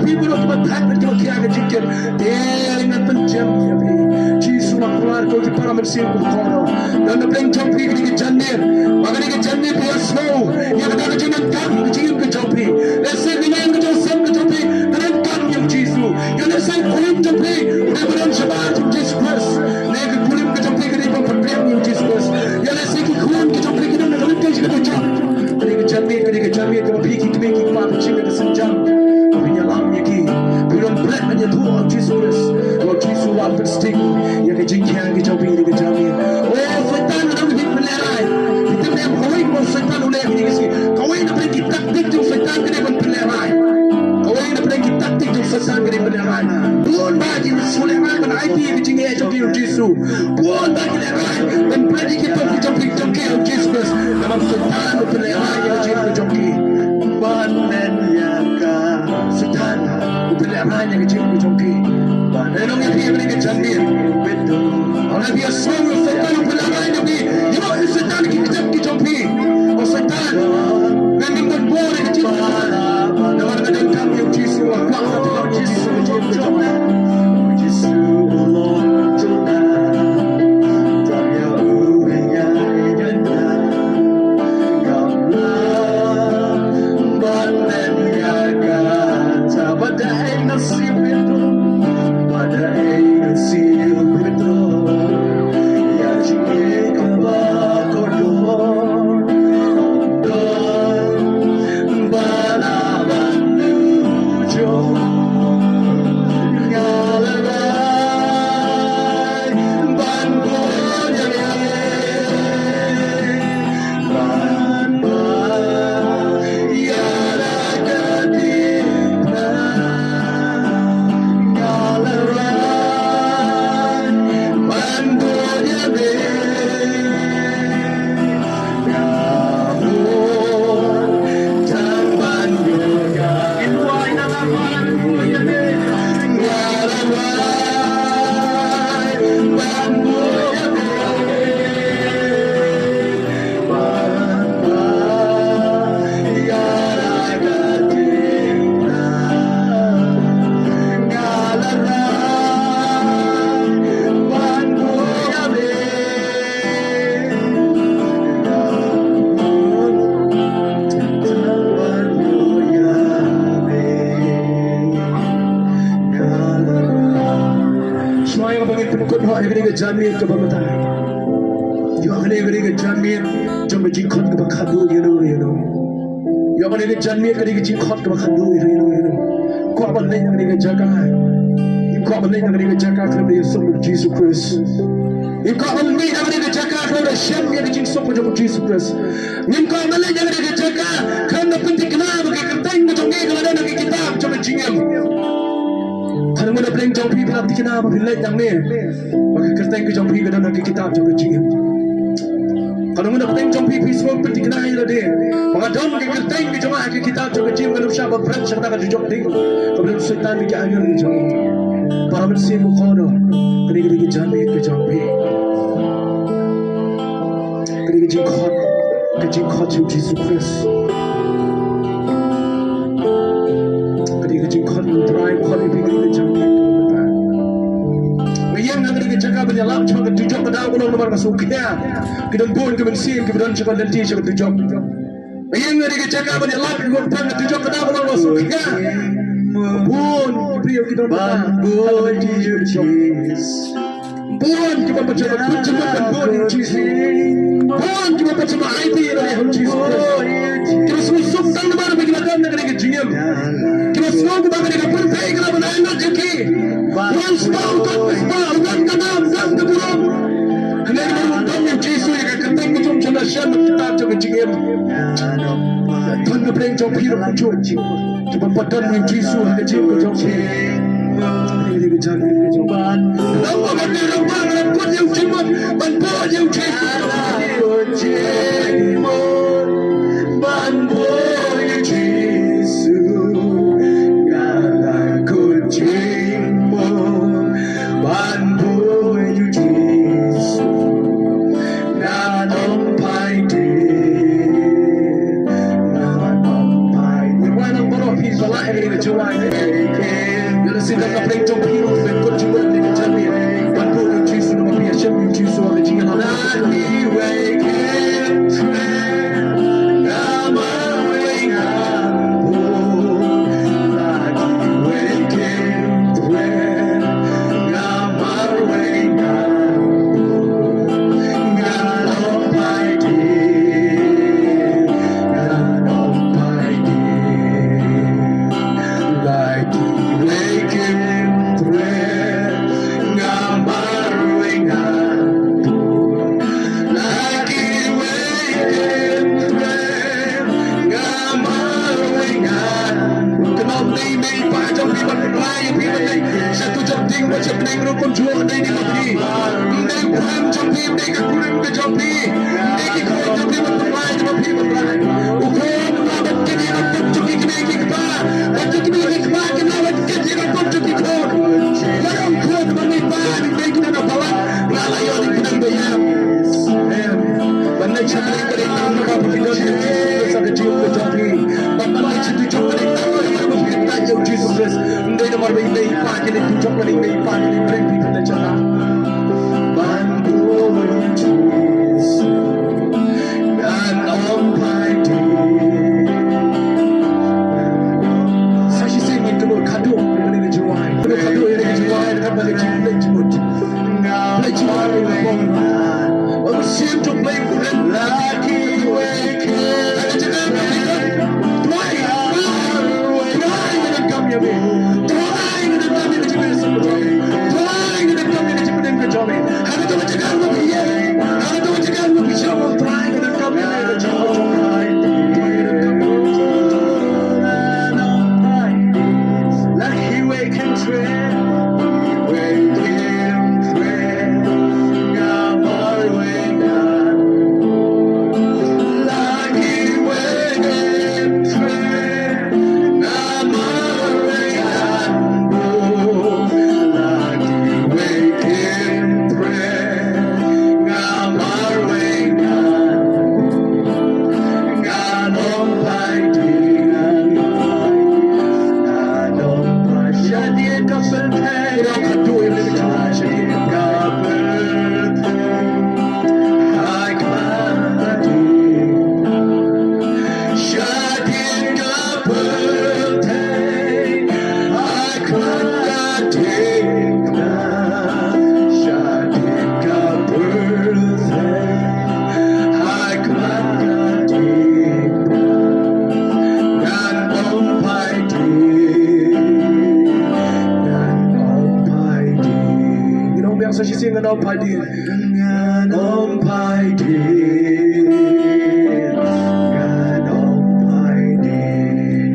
people of the time that you can get there in the gem. Jesus, my blood, go to Parliament, see the corner. Then the blank jump, you can get Jandir. Magani get Jandir, be a slow. You have got a Jim and Gun, the Jim Jumpy. Let's say the name of your son, the Jumpy, the Red Gun, young Jesus. You let's say Purim Jumpy, never on Shabbat, Jesus Christ. Never Purim Jumpy, never for them, Jesus Christ. You let's say Kurim Jumpy, never the Limitation of the Jump. Kena jambi kena piki kemiki kemana cingga kesenjang punya lam yaki bulan berat hanya Tuhan Jesus Lord Jesus wap sting yang kejengkian kejambi oh setan ada hidup melerai kita ni kawin mau setan oleh ini kasi kawin nak pergi taktik tu setan kena melerai kawin nak pergi taktik tu setan kena melerai bukan bagi Sulaiman ban IT kejengkian jambi Jesus bukan bagi melerai dan pergi kita jambi Jesus nama setan melerai hanya kecil kecil, dan orang yang mereka cantik, orang dia semua setan pelanggan ini, yo setan kita kecil, oh setan, dan kita boleh kecil, dan orang yang kami yang Yesus, Allah Yesus, jamir ke bawah yo ane ke jamir jom jingkot ke bakhadu you know yo ane ke jamir ke jingkot ke bakhadu you know ko abal nei ke jaga ko abal nei ke jaga ke Yesus Jesus Christ ko abal nei ke jaga ke Shem ke Jesus Jesus Christ ko abal nei ke jaga ke penting kenapa ke kerteng ke jonge ke ada ke kitab jom jingem kalau mana peleng jauh pergi pelak di kenapa pelak yang ni maka kertas yang jauh pergi ke dalam kitab jauh kecil kalau mana peleng jauh pergi semua pergi kenapa yang ada maka dalam kertas yang jauh ke kitab jauh kecil kalau siapa berat siapa tak jauh ting kalau setan pergi akhir jauh para bersih mukhodo kena jamit ke jauh pergi kena jingkot Jesus Christ jingkot drive kali pergi jamit yang nak kita jaga banyak cuma tujuh pada aku nomor masuknya kita pun kita bersih kita dan cakap nanti cakap tujuh yang nak kita jaga banyak kita pun tujuh pada aku nomor masuknya pun kita pun kita baca dan pun kita baca IT yang kita semua sultan mana bagi kita nak kita jingam kita semua bagi kita pun saya kalau benar nak jadi one spell one kanam dan keburam kenapa orang yang Jesus yang keteng itu cuma siapa kita cuma jingam tuan kebelang jauh hidup muncul cuma padan yang Jesus yang jingam jauh ini kejagaan kejagaan lama kami ramai dan pun yang cuma bantuan yang Jesus July control day di mapi. Day kurim jampi, day kurim ke jampi. Day ki kurim jampi mapi jampi mapi. Ukon babat kini nak cuci kini kikpa. Cuci kini kikpa kena wat kini nak cuci kor. Layang kor mani pan day kena nak bawa. Layan kena bayar. Banai cakap kali tamu bapak kita ni sampai cium ke jampi. Banai cakap cium kali tamu bapak kita jauh Jesus Christ. Day nomor bayi pan kini cium kali bayi pan kini bring people le cakap. Bantu Jesus dan Almighty. Saya singin tu kado yang ini jual. Kado yang ini jual dan balik cium jemput. Balik cium bang. Oh, seem to play good lucky waking. Ada cakap kita try dengan kami ni. Try dengan kami ni cakap semua. Try dengan kami ni cakap dengan kami. Ada tu cakap apa dia? Ada tu cakap apa dia? Try dengan kami ni cakap. Lucky waking train. Dengan Almighty, dengan Almighty, dengan Almighty.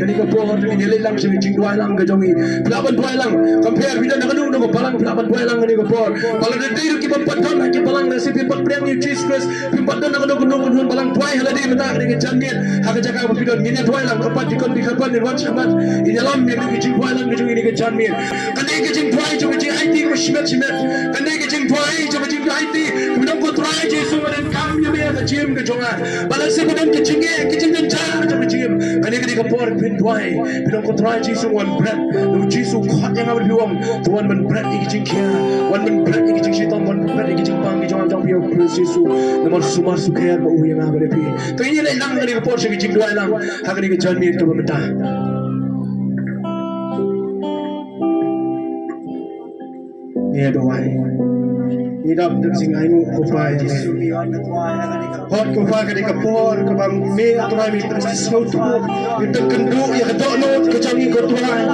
Jadi kau buat ni dia lelang sini cingguai lang kejongi, pelaban dua lang. Compare bila nak dulu nak balang pelaban dua lang ni kau buat. Kalau dia tiru kita patkan nak kita balang nasi pimpat priang ni Jesus Christ. Pimpat dan nak dulu balang dua hal dia menang dengan jangan. Hak jaga apa pidon ini dua lang kepat dikon dikapan ni wan samat. Ini dalam ni cingguai lang kejongi ni kejangan. Kandai kecingguai cuma cing IT musyimat simat. Kandai kecingguai cuma cing IT. Kemudian kau try Jesus dan kami ni ada jim kejongan. Balas kemudian kecingnya kecing dan jar cuma jim. Kandai ketika por Why? Pinong ko try Jesus one bread. No Jesus kot yang awal biwang. Tuan man bread ikijing kia. One man bread ikijing syaitan. One bread ikijing pang ikijing jang biar Christ Jesus. Namar sumar sukaya ba uyang awal pi. To ini lai lang kani kapor sa ikijing dua lang. Hakani ke John mir to bamta. Ni doai. Ni dap dap singai mu ko pai Jesus. Hot ko pa kani kapor ko bang me atrai mi snow tu. Itu kendu ya kedok not ke jangi ko tuai.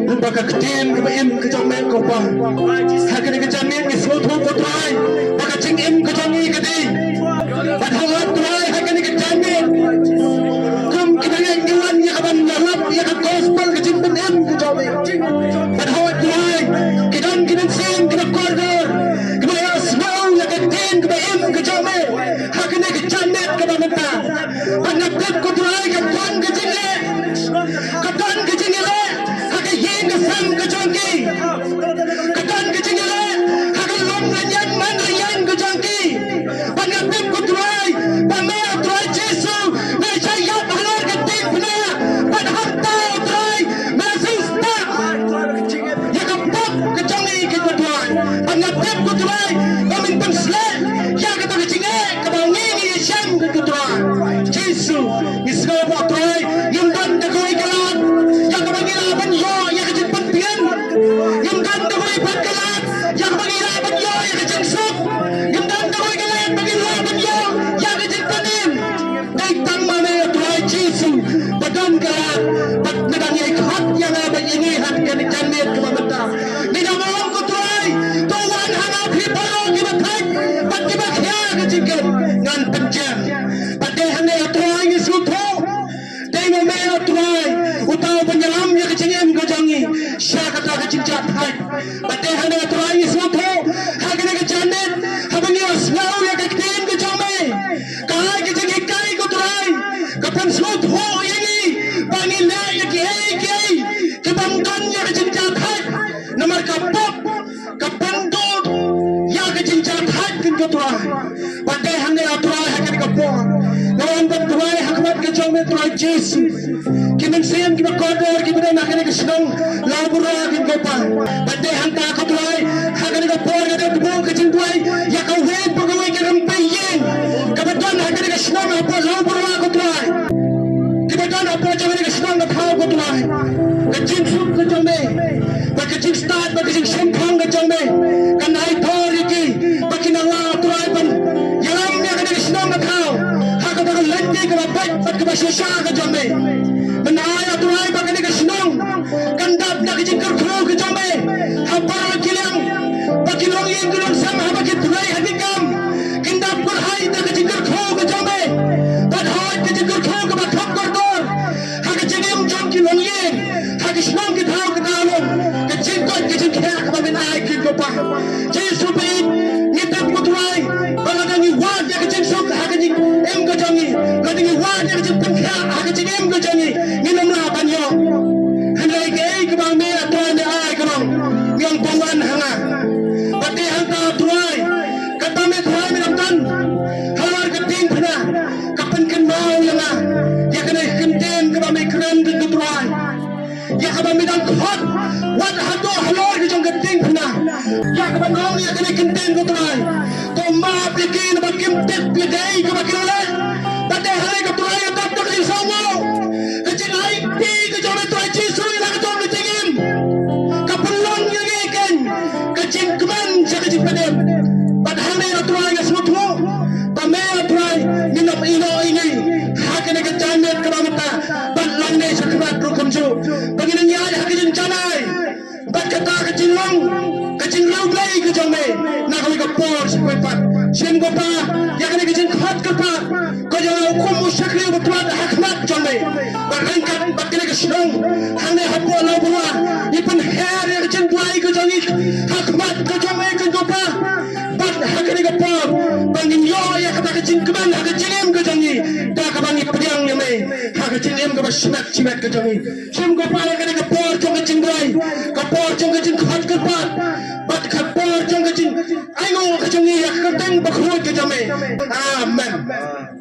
Lupa ka ketin ke em ke jang me ko pa. Hakani ke jangi mi snow tu ko tuai. Baka cing em ke jangi ke di. Padahal tuai hakani ke jangi. Kum kita yang kawan ya kaban lahap ya ka gospel ke jing em ke jangi. Padahal tuai kidan kidan sin kita korder. Kebaya snow ya ketin ke em ke jangi. Hakani ke jangi ke bamta. Panapet ko tuai ke tuan ke jingle. Katan ke jingle. Hakani yen ke sam ke jangi. Katan ke jingle. Hakani long lanyan man lanyan ke jangi. Panapet ko tuai. Pamaya tuai Jesu. Mesaya balar ke tin puna. Panhakta tuai. Mesista. Ya kapok ke jangi ke tuai. Panapet ko tuai. Kamin pansle. Ya kata ke jingle. Kabangi ni syam ke tuai. Jesu. Isra po tuai. Yung ganda ko ikalat. Yang kabangilaban yo. Yang kajimpan pian. Yung ganda ko ipagkalat. Yang kabangilaban yo. Yang kajingsok. Yung ganda ko ikalat. Pangilaban yo. Yang kajimpan Daitang mamaya tuai Jesu. Badan kalat. Pat nadang ikhat yang abay ingihat kani janit kumamata. Ninamawang ko tuai. Tuwan hanap hiparo kibatag. Pat kibakya kajingkat. Ngan penjam. Pati hanay tuai ngisuto. Day mamaya tuai. Utaw panyalam ya kajingim kajangi. Siya kata kajing jinjat hai bate hane atrai iswatho hagane ke janet habani aslau ya ke tim ke jome kai ke jigi kai ko trai kapan slot ho yini pani la ya ke ke bangkan ya ke jinjat hai nomor kapok kapan do ya ke jinjat hai kin ko trai bate hane atrai hagane ke po nawan ban trai hakmat ke jome trai jesu kimensian kita kodor kita nak kena kesenang labura kita pa bade hanta kutrai hagani ka por ka tu ka jingwai ya ka wen pagawai ka rampayen kabaton hagani ka kesenang apa labura kutrai kabaton apa jangan kesenang ka thau kutrai ka jing sum ka jome ba ka jing start ba ka jing sempang ka jome ka nai thori ki ba kinala trai ban yalam ya ka kesenang ka thau hagani ka landi ka ba ka ba shasha ka jome menaya tuai bagani ke senang kandap nak jingkar kru ke jome hapar kilang bakilong yang gulung sama bagi tuai hadikam kandap berhai nak jingkar kru ke jome badhai ke jingkar kru ke bathak kordor hak jingim jom kilong yang hak senang ke thau ke dalom ke jingkot ke jingkha ke bamin ai ke gopa jesu peit nitap tuai bagadani wad ya ke jingsok hak jing em ke jangi gadingi wad ya ke jing penkha hak jing em ke jangi minum lah banyak. Hendak gay ke bang ni tuan dia ay ke bang yang pangwan hanga. Pati hangka tuai kata me tuai minum tan. Halar keting pernah kapan ken mau yang ah. Ya kena kenten ke bang keren ke tuai. Ya ke bang midang khot wat hatu halor ke jong keting pernah. Ya ke bang ngong ya kena kenten ke tuai. Ko ma bikin bang kimtet bidai ke bang kira. Pati hari ke tuai yang tak tak disanggup. Sien gopa ya kena kejeng khat kerpa ko jangan hukum musyakri betuat hakmat jome berangkat bakile kesenang hane hapo labua ipan her ya kejeng tuai ko jangi hakmat ko jome ko gopa bat hakene gopa bangin yo ya kata kejeng keman hak kejeng ko jangi da ka bangi pedang yame hak kejeng ko basmat cimat ko jangi sien gopa ya kena kapor jong kejeng tuai kapor jong kejeng khat kerpa bat kapor jong kejeng ai ngo kejeng ya keteng bakhrut ke jame amen